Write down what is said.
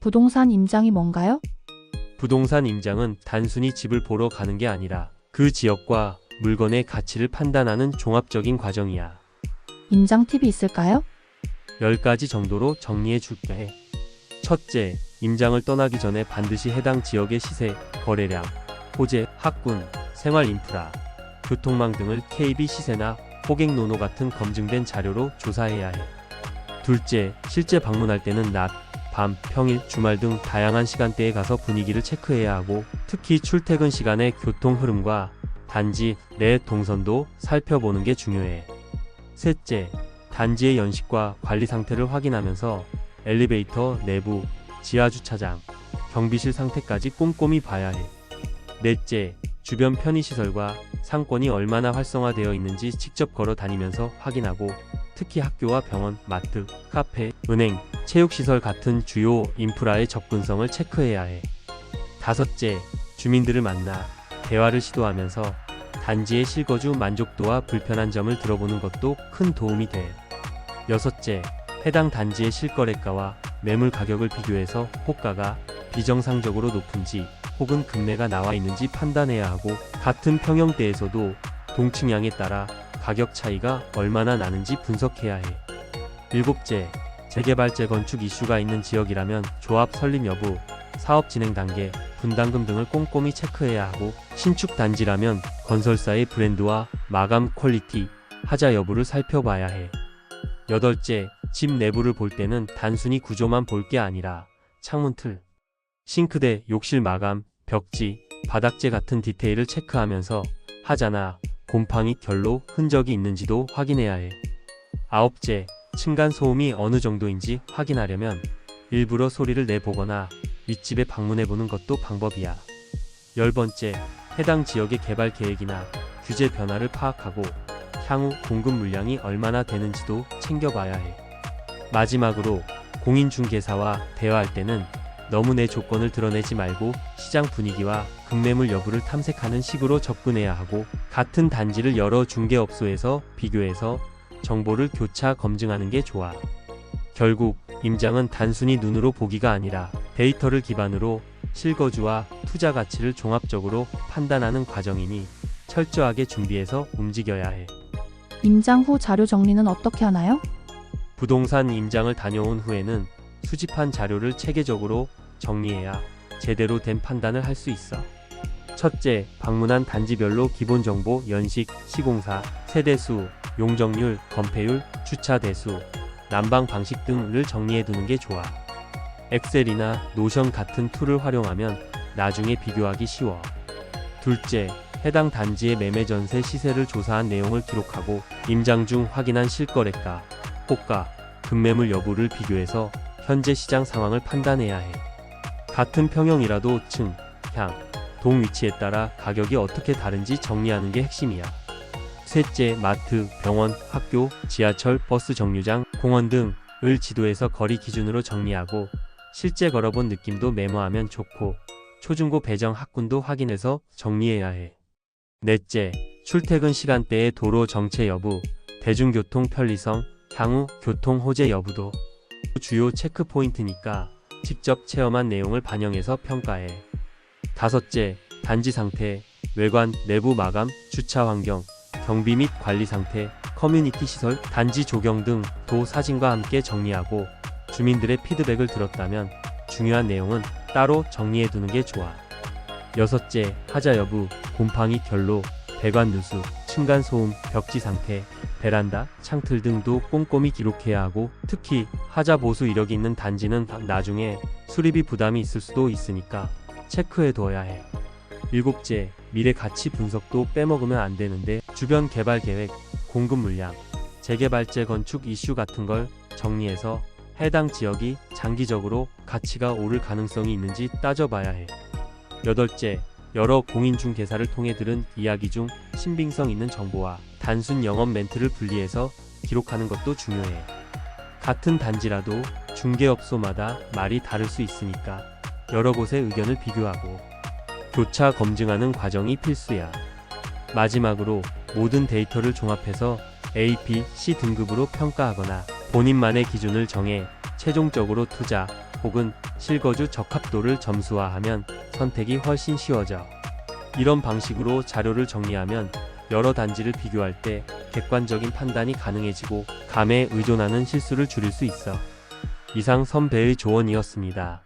부동산 임장이 뭔가요? 부동산 임장은 단순히 집을 보러 가는 게 아니라 그 지역과 물건의 가치를 판단하는 종합적인 과정이야. 임장 팁이 있을까요? 10가지 정도로 정리해 줄게. 첫째, 임장을 떠나기 전에 반드시 해당 지역의 시세, 거래량, 호재, 학군, 생활 인프라, 교통망 등을 KB 시세나 호객 노노 같은 검증된 자료로 조사해야 해. 둘째, 실제 방문할 때는 낮, 밤, 평일, 주말 등 다양한 시간대에 가서 분위기를 체크해야 하고, 특히 출퇴근 시간의 교통 흐름과 단지 내 동선도 살펴보는 게 중요해. 셋째, 단지의 연식과 관리 상태를 확인하면서 엘리베이터, 내부, 지하 주차장, 경비실 상태까지 꼼꼼히 봐야 해. 넷째, 주변 편의시설과 상권이 얼마나 활성화되어 있는지 직접 걸어 다니면서 확인하고, 특히 학교와 병원, 마트, 카페, 은행, 체육시설 같은 주요 인프라의 접근성을 체크해야 해. 다섯째, 주민들을 만나 대화를 시도하면서 단지의 실거주 만족도와 불편한 점을 들어보는 것도 큰 도움이 돼. 여섯째, 해당 단지의 실거래가와 매물 가격을 비교해서 호가가 비정상적으로 높은지 혹은 급매가 나와 있는지 판단해야 하고, 같은 평형대에서도 동층양에 따라 가격 차이가 얼마나 나는지 분석해야 해. 일곱째, 재개발 재건축 이슈가 있는 지역이라면 조합 설립 여부, 사업 진행 단계, 분담금 등을 꼼꼼히 체크해야 하고, 신축 단지라면 건설사의 브랜드와 마감 퀄리티, 하자 여부를 살펴봐야 해. 여덟째, 집 내부를 볼 때는 단순히 구조만 볼 게 아니라 창문 틀, 싱크대, 욕실 마감, 벽지, 바닥재 같은 디테일을 체크하면서 하자나 곰팡이, 결로, 흔적이 있는지도 확인해야 해. 아홉째, 층간 소음이 어느 정도인지 확인하려면 일부러 소리를 내보거나 윗집에 방문해보는 것도 방법이야. 10번째, 해당 지역의 개발 계획이나 규제 변화를 파악하고 향후 공급 물량이 얼마나 되는지도 챙겨봐야 해. 마지막으로, 공인중개사와 대화할 때는 너무 내 조건을 드러내지 말고 시장 분위기와 급매물 여부를 탐색하는 식으로 접근해야 하고, 같은 단지를 여러 중개업소에서 비교해서 정보를 교차 검증하는 게 좋아. 결국 임장은 단순히 눈으로 보기가 아니라 데이터를 기반으로 실거주와 투자 가치를 종합적으로 판단하는 과정이니 철저하게 준비해서 움직여야 해. 임장 후 자료 정리는 어떻게 하나요? 부동산 임장을 다녀온 후에는 수집한 자료를 체계적으로 정리해야 제대로 된 판단을 할 수 있어. 첫째, 방문한 단지별로 기본 정보, 연식, 시공사, 세대수, 용적률, 건폐율, 주차 대수, 난방 방식 등을 정리해 두는 게 좋아. 엑셀이나 노션 같은 툴을 활용하면 나중에 비교하기 쉬워. 둘째, 해당 단지의 매매 전세 시세를 조사한 내용을 기록하고 임장 중 확인한 실거래가, 호가, 급매물 여부를 비교해서 현재 시장 상황을 판단해야 해. 같은 평형이라도 층, 향, 동 위치에 따라 가격이 어떻게 다른지 정리하는 게 핵심이야. 셋째, 마트, 병원, 학교, 지하철, 버스 정류장, 공원 등을 지도에서 거리 기준으로 정리하고 실제 걸어본 느낌도 메모하면 좋고, 초중고 배정 학군도 확인해서 정리해야 해. 넷째, 출퇴근 시간대의 도로 정체 여부, 대중교통 편리성, 향후 교통 호재 여부도 주요 체크 포인트니까 직접 체험한 내용을 반영해서 평가해. 다섯째, 단지 상태, 외관, 내부 마감, 주차 환경, 경비 및 관리 상태, 커뮤니티 시설, 단지 조경 등도 사진과 함께 정리하고 주민들의 피드백을 들었다면 중요한 내용은 따로 정리해 두는 게 좋아. 여섯째, 하자 여부, 곰팡이, 결로, 배관 누수, 층간 소음, 벽지 상태, 베란다, 창틀 등도 꼼꼼히 기록해야 하고, 특히 하자 보수 이력이 있는 단지는 나중에 수리비 부담이 있을 수도 있으니까 체크해 둬야 해. 일곱째, 미래 가치 분석도 빼먹으면 안 되는데, 주변 개발 계획, 공급 물량, 재개발 재건축 이슈 같은 걸 정리해서 해당 지역이 장기적으로 가치가 오를 가능성이 있는지 따져봐야 해. 여덟째, 여러 공인중개사를 통해 들은 이야기 중 신빙성 있는 정보와 단순 영업 멘트를 분리해서 기록하는 것도 중요해. 같은 단지라도 중개업소마다 말이 다를 수 있으니까 여러 곳의 의견을 비교하고 교차 검증하는 과정이 필수야. 마지막으로 모든 데이터를 종합해서 A, B, C 등급으로 평가하거나 본인만의 기준을 정해 최종적으로 투자, 혹은 실거주 적합도를 점수화하면 선택이 훨씬 쉬워져. 이런 방식으로 자료를 정리하면 여러 단지를 비교할 때 객관적인 판단이 가능해지고 감에 의존하는 실수를 줄일 수 있어. 이상 선배의 조언이었습니다.